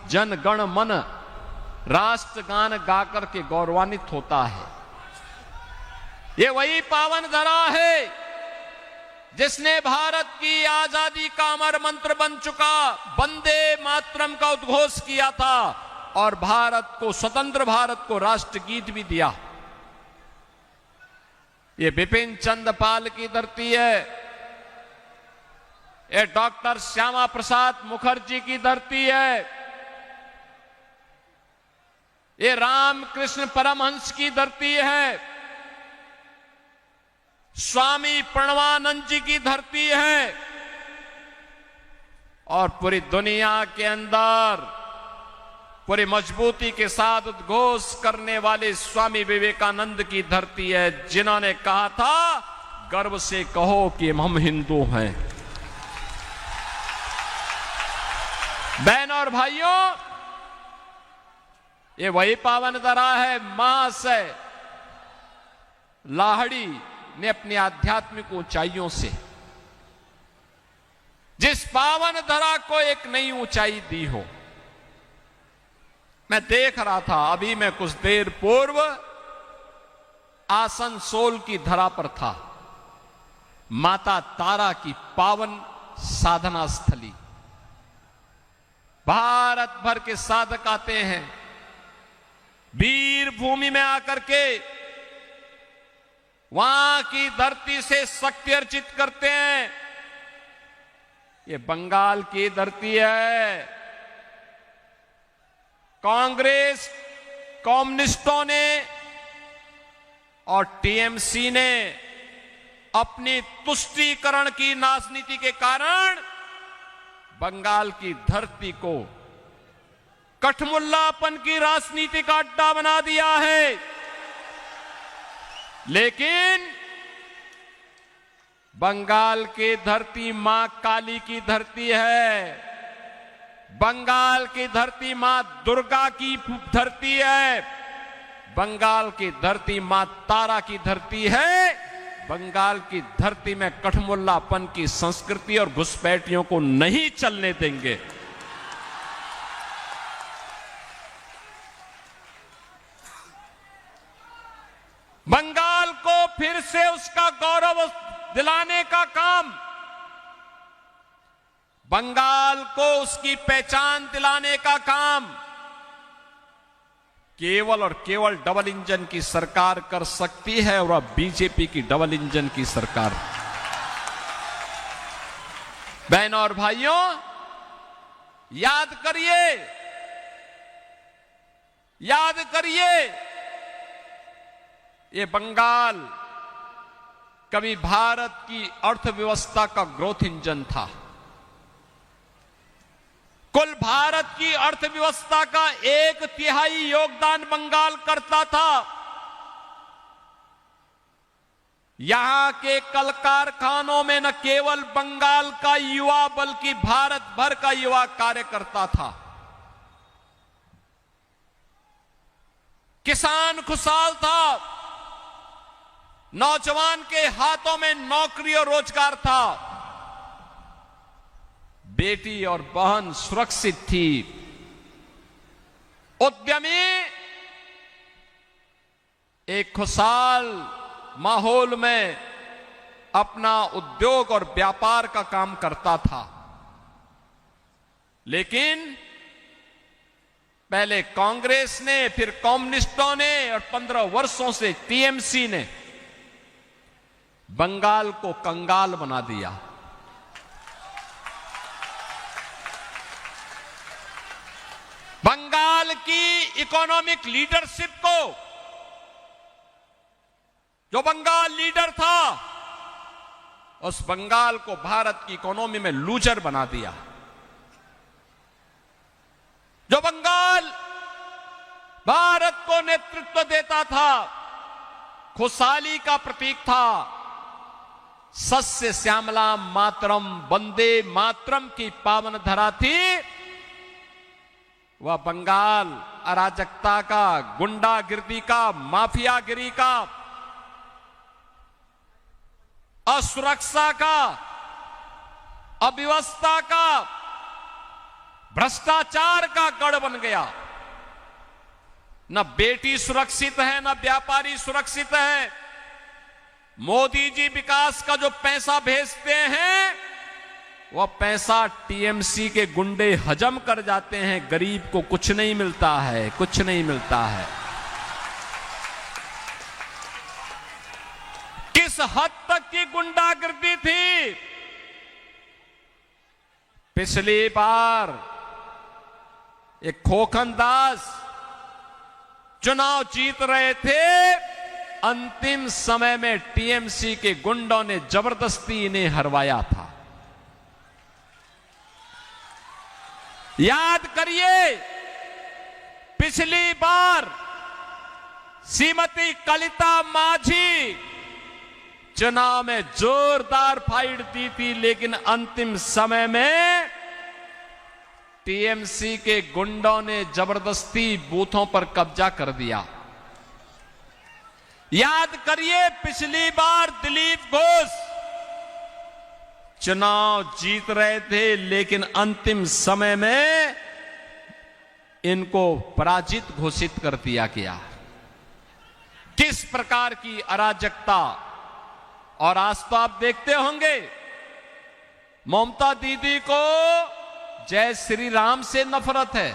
जन गण मन राष्ट्रगान गाकर के गौरवान्वित होता है। ये वही पावन धरा है जिसने भारत की आजादी का अमर मंत्र बन चुका वंदे मातरम का उद्घोष किया था और भारत को, स्वतंत्र भारत को राष्ट्रगीत भी दिया। ये बिपिन चंद्र पाल की धरती है, ये डॉक्टर श्यामा प्रसाद मुखर्जी की धरती है, ये रामकृष्ण परमहंस की धरती है, स्वामी प्रणवानंद जी की धरती है और पूरी दुनिया के अंदर पूरी मजबूती के साथ उद्घोष करने वाले स्वामी विवेकानंद की धरती है, जिन्होंने कहा था गर्व से कहो कि हम हिंदू हैं। बहनों और भाइयों, ये वही पावन धरा है। मां से लाहड़ी ने अपनी आध्यात्मिक ऊंचाइयों से जिस पावन धरा को एक नई ऊंचाई दी हो। मैं देख रहा था, अभी मैं कुछ देर पूर्व आसनसोल की धरा पर था, माता तारा की पावन साधना स्थली। भारत भर के साधक आते हैं, वीर भूमि में आकर के वहां की धरती से शक्ति अर्जित करते हैं। ये बंगाल की धरती है। कांग्रेस, कम्युनिस्टों ने और टीएमसी ने अपनी तुष्टीकरण की राजनीति के कारण बंगाल की धरती को कठमुल्लापन की राजनीति का अड्डा बना दिया है। लेकिन बंगाल की धरती मां काली की धरती है, बंगाल की धरती मां दुर्गा की धरती है, बंगाल की धरती मां तारा की धरती है। बंगाल की धरती में कठमुल्लापन की संस्कृति और घुसपैठियों को नहीं चलने देंगे। बंगाल को फिर से उसका गौरव दिलाने का काम, बंगाल को उसकी पहचान दिलाने का काम केवल और केवल डबल इंजन की सरकार कर सकती है और अब बीजेपी की डबल इंजन की सरकार। बहनों और भाइयों, याद करिए, याद करिए, ये बंगाल कभी भारत की अर्थव्यवस्था का ग्रोथ इंजन था। कुल भारत की अर्थव्यवस्था का 1/3 योगदान बंगाल करता था। यहां के कल कारखानों में न केवल बंगाल का युवा बल्कि भारत भर का युवा कार्य करता था। किसान खुशहाल था, नौजवान के हाथों में नौकरी और रोजगार था, बेटी और बहन सुरक्षित थी, उद्यमी एक खुशहाल माहौल में अपना उद्योग और व्यापार का काम करता था। लेकिन पहले कांग्रेस ने, फिर कम्युनिस्टों ने और 15 वर्षों से टीएमसी ने बंगाल को कंगाल बना दिया। बंगाल की इकोनॉमिक लीडरशिप को, जो बंगाल लीडर था, उस बंगाल को भारत की इकोनॉमी में लूजर बना दिया। जो बंगाल भारत को नेतृत्व देता था, खुशहाली का प्रतीक था, सस्य श्यामला मातरम वंदे मातरम की पावन धरा थी, वह बंगाल अराजकता का, गुंडागिर्दी का, माफियागिरी का, असुरक्षा का, अव्यवस्था का, भ्रष्टाचार का गढ़ बन गया। न बेटी सुरक्षित है, न व्यापारी सुरक्षित है। मोदी जी विकास का जो पैसा भेजते हैं वह पैसा टीएमसी के गुंडे हजम कर जाते हैं। गरीब को कुछ नहीं मिलता है, कुछ नहीं मिलता है। किस हद तक की गुंडागर्दी थी? पिछली बार एक खोखनदास चुनाव जीत रहे थे, अंतिम समय में टीएमसी के गुंडों ने जबरदस्ती इन्हें हरवाया था। याद करिए, पिछली बार श्रीमती कलिता माझी चुनाव में जोरदार फाइट दी थी, लेकिन अंतिम समय में टीएमसी के गुंडों ने जबरदस्ती बूथों पर कब्जा कर दिया। याद करिए, पिछली बार दिलीप घोष चुनाव जीत रहे थे, लेकिन अंतिम समय में इनको पराजित घोषित कर दिया गया। किस प्रकार की अराजकता! और आज तो आप देखते होंगे, ममता दीदी को जय श्री राम से नफरत है।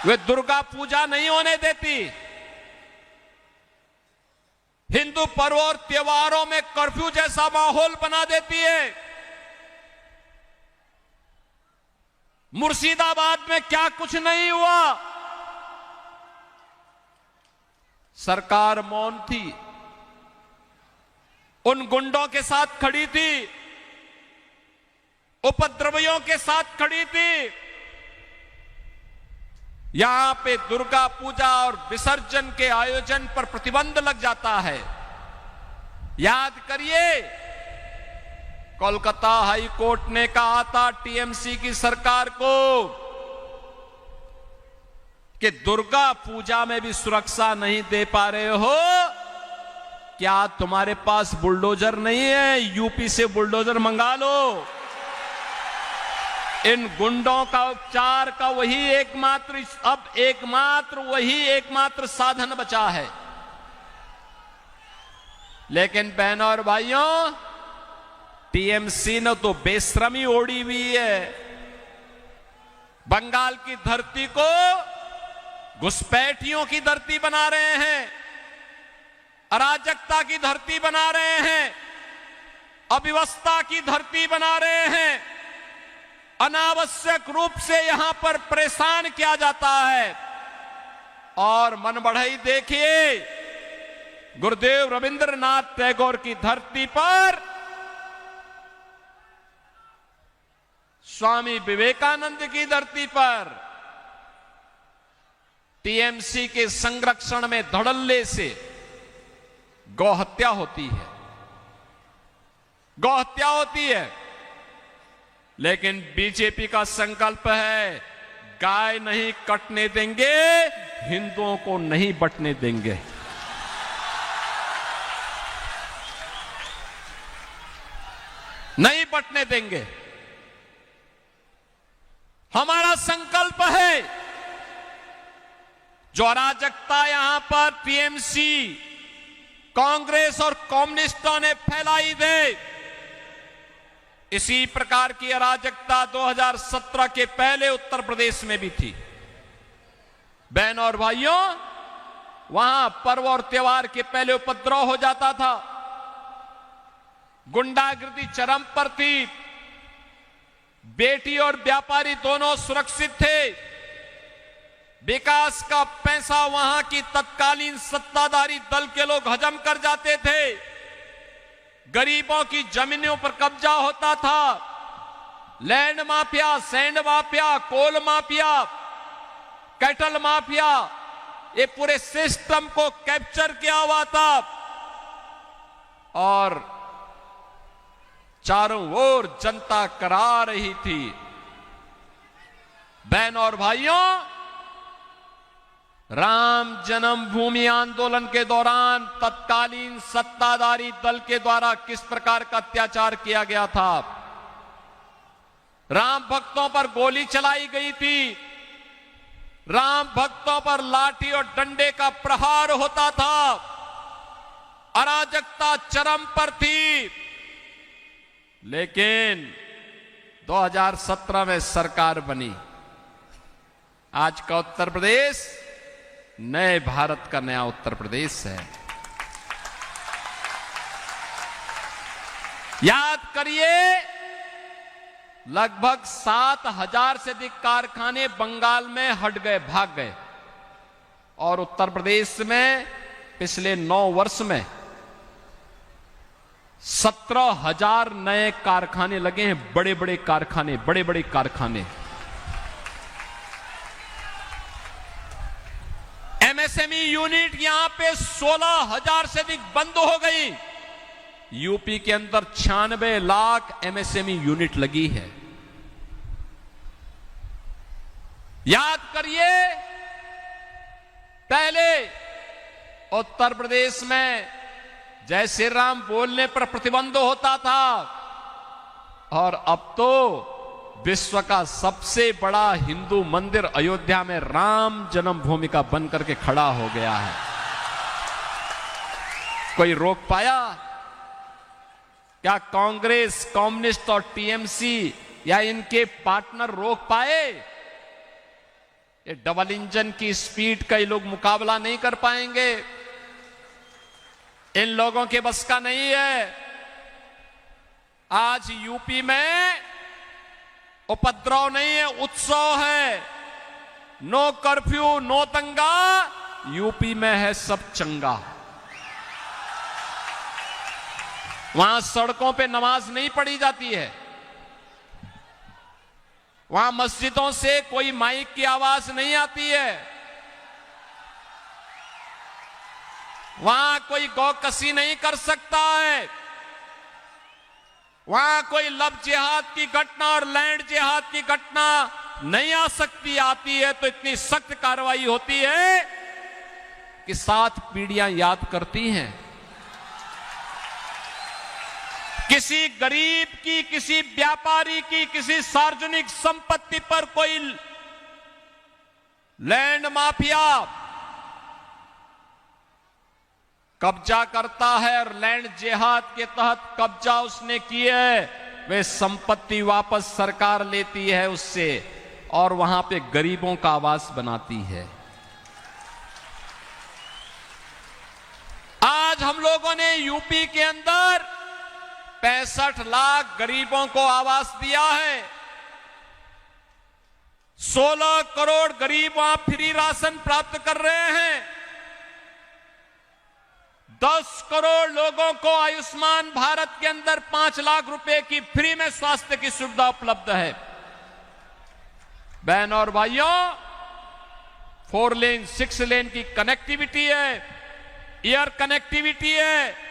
वे दुर्गा पूजा नहीं होने देती। हिंदू पर्व और त्योहारों में कर्फ्यू जैसा माहौल बना देती है। मुर्शिदाबाद में क्या कुछ नहीं हुआ, सरकार मौन थी, उन गुंडों के साथ खड़ी थी, उपद्रवियों के साथ खड़ी थी। यहां पे दुर्गा पूजा और विसर्जन के आयोजन पर प्रतिबंध लग जाता है। याद करिए, कोलकाता हाई कोर्ट ने कहा था टीएमसी की सरकार को कि दुर्गा पूजा में भी सुरक्षा नहीं दे पा रहे हो, क्या तुम्हारे पास बुलडोजर नहीं है? यूपी से बुलडोजर मंगा लो। इन गुंडों का उपचार का वही एकमात्र साधन बचा है। लेकिन बहनों और भाइयों, टीएमसी ने तो बेशर्मी ओढ़ी हुई है। बंगाल की धरती को घुसपैठियों की धरती बना रहे हैं, अराजकता की धरती बना रहे हैं, अव्यवस्था की धरती बना रहे हैं। अनावश्यक रूप से यहां पर परेशान किया जाता है। और मन बढ़ई देखिए, गुरुदेव रविंद्रनाथ टैगोर की धरती पर स्वामी विवेकानंद की धरती पर टीएमसी के संरक्षण में धड़ल्ले से गौहत्या होती है, गौहत्या होती है। लेकिन बीजेपी का संकल्प है, गाय नहीं कटने देंगे, हिंदुओं को नहीं बंटने देंगे। नहीं बंटने देंगे। हमारा संकल्प है, जो अराजकता यहां पर टीएमसी, कांग्रेस और कम्युनिस्टों ने फैलाई दे, इसी प्रकार की अराजकता 2017 के पहले उत्तर प्रदेश में भी थी। बहनों और भाइयों, वहां पर्व और त्योहार के पहले उपद्रव हो जाता था, गुंडागर्दी चरम पर थी, बेटी और व्यापारी दोनों सुरक्षित थे, विकास का पैसा वहां की तत्कालीन सत्ताधारी दल के लोग हजम कर जाते थे, गरीबों की जमीनों पर कब्जा होता था, लैंड माफिया, सैंड माफिया, कोल माफिया, कैटल माफिया, ये पूरे सिस्टम को कैप्चर किया हुआ था। और चारों ओर जनता करा रही थी। बहनों और भाइयों, राम जन्मभूमि आंदोलन के दौरान तत्कालीन सत्ताधारी दल के द्वारा किस प्रकार का अत्याचार किया गया था, राम भक्तों पर गोली चलाई गई थी, राम भक्तों पर लाठी और डंडे का प्रहार होता था, अराजकता चरम पर थी। लेकिन 2017 में सरकार बनी। आज का उत्तर प्रदेश नए भारत का नया उत्तर प्रदेश है। याद करिए, लगभग 7,000 से अधिक कारखाने बंगाल में हट गए, भाग गए, और उत्तर प्रदेश में पिछले 9 वर्ष में 17,000 नए कारखाने लगे हैं। बड़े बड़े कारखाने, बड़े बड़े कारखाने। एमएसएमई यूनिट यहां पे 16,000 से अधिक बंद हो गई। यूपी के अंदर 96 लाख एमएसएमई यूनिट लगी है। याद करिए, पहले उत्तर प्रदेश में जय श्री राम बोलने पर प्रतिबंध होता था, और अब तो विश्व का सबसे बड़ा हिंदू मंदिर अयोध्या में राम जन्मभूमि का बन करके खड़ा हो गया है। कोई रोक पाया? क्या कांग्रेस, कम्युनिस्ट और टीएमसी या इनके पार्टनर रोक पाए? ये डबल इंजन की स्पीड का ये लोग मुकाबला नहीं कर पाएंगे। इन लोगों के बस का नहीं है। आज यूपी में उपद्रव नहीं है, उत्सव है। नो कर्फ्यू, नो दंगा, यूपी में है सब चंगा। वहां सड़कों पे नमाज नहीं पढ़ी जाती है, वहां मस्जिदों से कोई माइक की आवाज नहीं आती है, वहां कोई गौकसी नहीं कर सकता है, वहां कोई लव जिहाद की घटना और लैंड जिहाद की घटना नहीं आ सकती। आती है तो इतनी सख्त कार्रवाई होती है कि 7 पीढ़ियां याद करती हैं। किसी गरीब की, किसी व्यापारी की, किसी सार्वजनिक संपत्ति पर कोई लैंड माफिया कब्जा करता है और लैंड जिहाद के तहत कब्जा उसने की है, वे संपत्ति वापस सरकार लेती है उससे और वहां पे गरीबों का आवास बनाती है। आज हम लोगों ने यूपी के अंदर 65 लाख गरीबों को आवास दिया है। 16 करोड़ गरीब वहां फ्री राशन प्राप्त कर रहे हैं। 10 करोड़ लोगों को आयुष्मान भारत के अंदर 5 लाख रुपए की फ्री में स्वास्थ्य की सुविधा उपलब्ध है। बहन और भाइयों, 4 लेन 6 लेन की कनेक्टिविटी है, एयर कनेक्टिविटी है,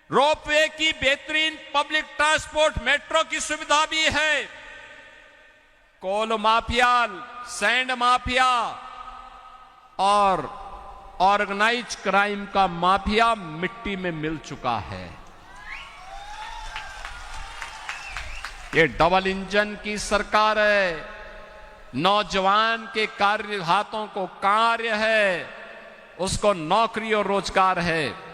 रोपवे की बेहतरीन पब्लिक ट्रांसपोर्ट मेट्रो की सुविधा भी है। कोल माफिया, सैंड माफिया और ऑर्गेनाइज क्राइम का माफिया मिट्टी में मिल चुका है। ये डबल इंजन की सरकार है। नौजवान के कार्य हाथों को कार्य है, उसको नौकरी और रोजगार है।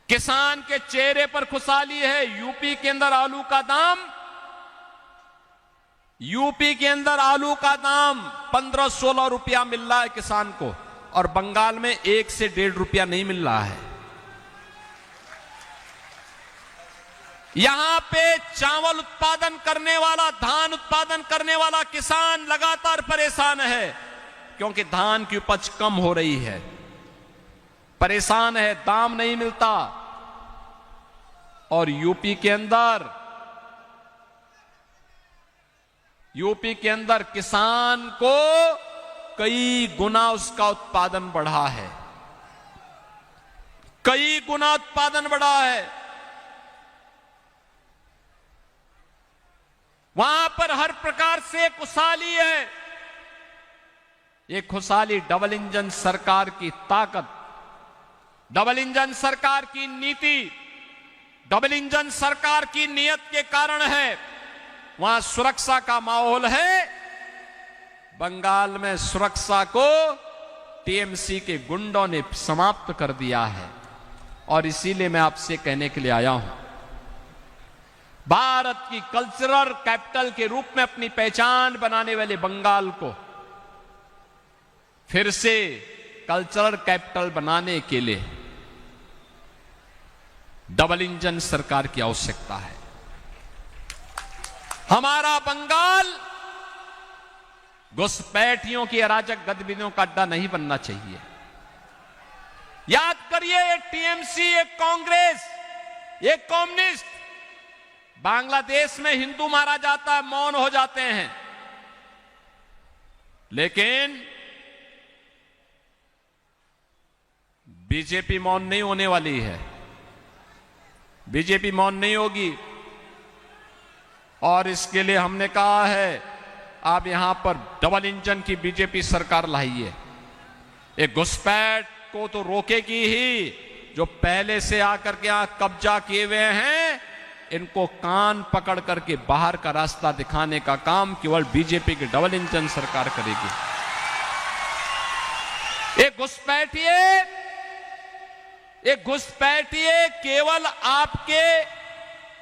किसान के चेहरे पर खुशहाली है। यूपी के अंदर आलू का दाम 15-16 रुपया मिल रहा है किसान को, और बंगाल में 1 से 1.5 रुपया नहीं मिल रहा है। यहां पे चावल उत्पादन करने वाला, धान उत्पादन करने वाला किसान लगातार परेशान है, क्योंकि धान की उपज कम हो रही है। परेशान है, दाम नहीं मिलता। और यूपी के अंदर किसान को कई गुना उसका उत्पादन बढ़ा है, कई गुना उत्पादन बढ़ा है। वहां पर हर प्रकार से खुशहाली है। ये खुशहाली डबल इंजन सरकार की ताकत, डबल इंजन सरकार की नीति, डबल इंजन सरकार की नीयत के कारण है। वहां सुरक्षा का माहौल है। बंगाल में सुरक्षा को टीएमसी के गुंडों ने समाप्त कर दिया है। और इसीलिए मैं आपसे कहने के लिए आया हूं, भारत की कल्चरल कैपिटल के रूप में अपनी पहचान बनाने वाले बंगाल को फिर से कल्चरल कैपिटल बनाने के लिए डबल इंजन सरकार की आवश्यकता है। हमारा बंगाल घुसपैठियों की अराजक गतिविधियों का अड्डा नहीं बनना चाहिए। याद करिए, एक टीएमसी, एक कांग्रेस, एक कम्युनिस्ट, बांग्लादेश में हिंदू मारा जाता है, मौन हो जाते हैं। लेकिन बीजेपी मौन नहीं होने वाली है। बीजेपी मौन नहीं होगी। और इसके लिए हमने कहा है, आप यहां पर डबल इंजन की बीजेपी सरकार लाइए। एक घुसपैठ को तो रोकेगी ही, जो पहले से आकर के यहां कब्जा किए हुए हैं, इनको कान पकड़ करके बाहर का रास्ता दिखाने का काम केवल बीजेपी की डबल इंजन सरकार करेगी। एक घुसपैठिए केवल आपके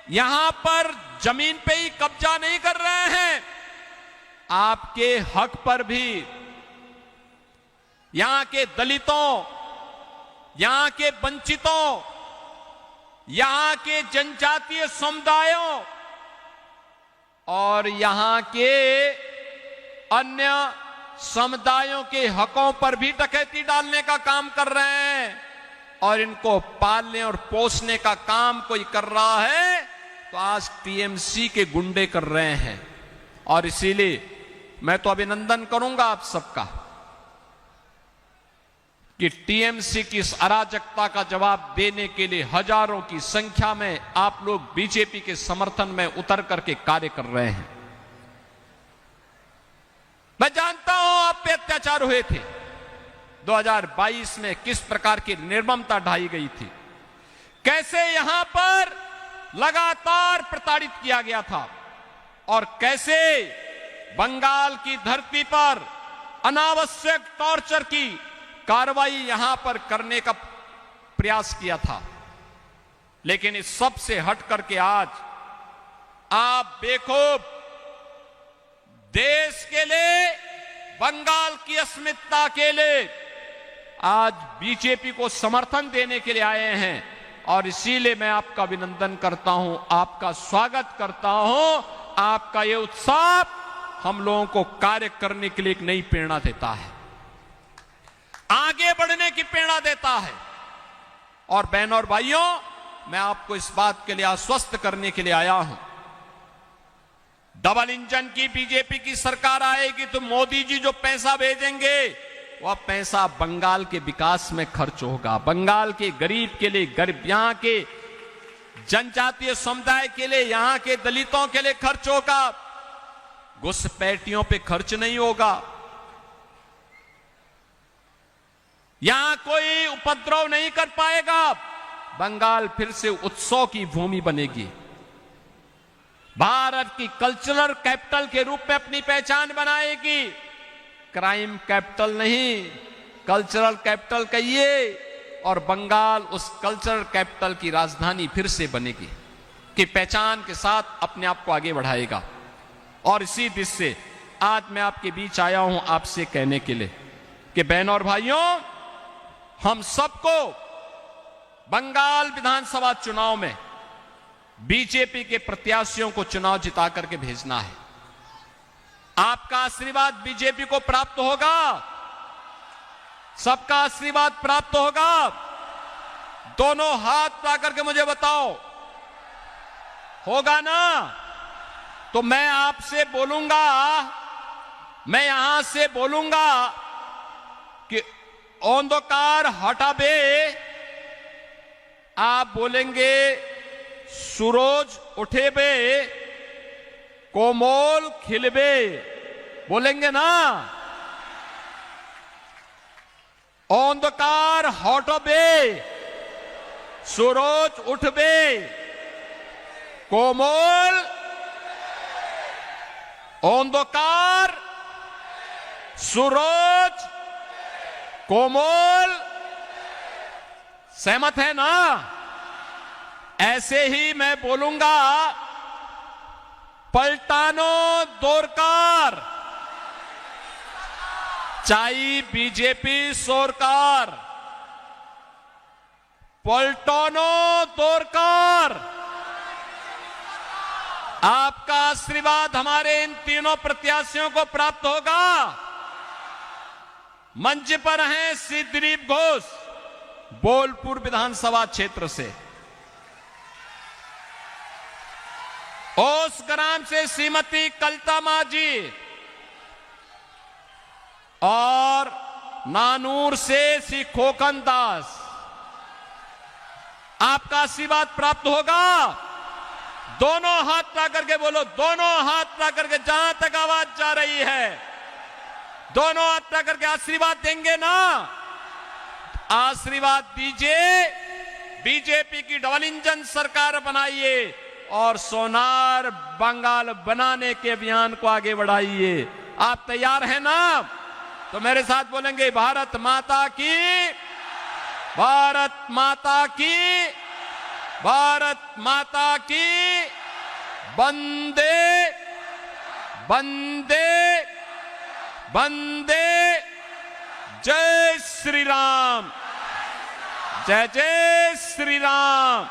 यहां पर जमीन पे ही कब्जा नहीं कर रहे हैं, आपके हक पर भी यहां के दलितों, यहां के वंचितों, यहां के जनजातीय समुदायों और यहां के अन्य समुदायों के हकों पर भी डकैती डालने का काम कर रहे हैं। और इनको पालने और पोसने का काम कोई कर रहा है तो आज टीएमसी के गुंडे कर रहे हैं। और इसीलिए मैं तो अभिनंदन करूंगा आप सबका कि टीएमसी की इस अराजकता का जवाब देने के लिए हजारों की संख्या में आप लोग बीजेपी के समर्थन में उतर करके कार्य कर रहे हैं। मैं जानता हूं आप पे अत्याचार हुए थे। 2022 में किस प्रकार की निर्ममता ढाई गई थी, कैसे यहां पर लगातार प्रताड़ित किया गया था और कैसे बंगाल की धरती पर अनावश्यक टॉर्चर की कार्रवाई यहां पर करने का प्रयास किया था। लेकिन इस सब से हट करके आज आप बेखूब देश के लिए, बंगाल की अस्मिता के लिए आज बीजेपी को समर्थन देने के लिए आए हैं। और इसीलिए मैं आपका अभिनंदन करता हूं, आपका स्वागत करता हूं। आपका ये उत्साह हम लोगों को कार्य करने के लिए एक नई प्रेरणा देता है, आगे बढ़ने की प्रेरणा देता है। और बहनों और भाइयों, मैं आपको इस बात के लिए आश्वस्त करने के लिए आया हूं, डबल इंजन की बीजेपी की सरकार आएगी तो मोदी जी जो पैसा भेजेंगे वह पैसा बंगाल के विकास में खर्च होगा, बंगाल के गरीब के लिए, गरीब यहां के जनजातीय समुदाय के लिए, यहां के दलितों के लिए खर्च होगा, घुसपैठियों पे खर्च नहीं होगा। यहां कोई उपद्रव नहीं कर पाएगा। बंगाल फिर से उत्सव की भूमि बनेगी। भारत की कल्चरल कैपिटल के रूप में अपनी पहचान बनाएगी। क्राइम कैपिटल नहीं, कल्चरल कैपिटल कहिए। और बंगाल उस कल्चरल कैपिटल की राजधानी फिर से बनेगी, कि पहचान के साथ अपने आप को आगे बढ़ाएगा। और इसी दिशा से आज मैं आपके बीच आया हूं आपसे कहने के लिए कि बहनों और भाइयों, हम सबको बंगाल विधानसभा चुनाव में बीजेपी के प्रत्याशियों को चुनाव जिता करके भेजना है। आपका आशीर्वाद बीजेपी को प्राप्त होगा, सबका आशीर्वाद प्राप्त होगा। दोनों हाथ उठा करके मुझे बताओ, होगा ना? तो मैं आपसे बोलूंगा, मैं यहां से बोलूंगा कि अंधकार हटाबे, आप बोलेंगे सूरज उठेबे, कोमल खिलबे, बोलेंगे ना? अंधकार हटबे, सूरज उठबे, कोमल, अंधकार, सूरज, कोमल, सहमत है ना? ऐसे ही मैं बोलूंगा, पलटानो दोरकार, चाई बीजेपी सरकार, पलटानो दोरकार। आपका आशीर्वाद हमारे इन तीनों प्रत्याशियों को प्राप्त होगा। मंच पर हैं श्री दिलीप घोष, बोलपुर विधानसभा क्षेत्र से, ओस ग्राम से श्रीमती कलता माजी और नानूर से श्री खोखन दास। आपका आशीर्वाद प्राप्त होगा। दोनों हाथ ला करके बोलो, दोनों हाथ ला करके, जहां तक आवाज जा रही है, दोनों हाथ ला करके आशीर्वाद देंगे ना? आशीर्वाद दीजिए, बीजेपी की डबल इंजन सरकार बनाइए और सोनार बंगाल बनाने के अभियान को आगे बढ़ाइए। आप तैयार हैं ना? तो मेरे साथ बोलेंगे, भारत माता की, भारत माता की, भारत माता की, वंदे वंदे वंदे, जय श्री राम, जय जय श्री राम।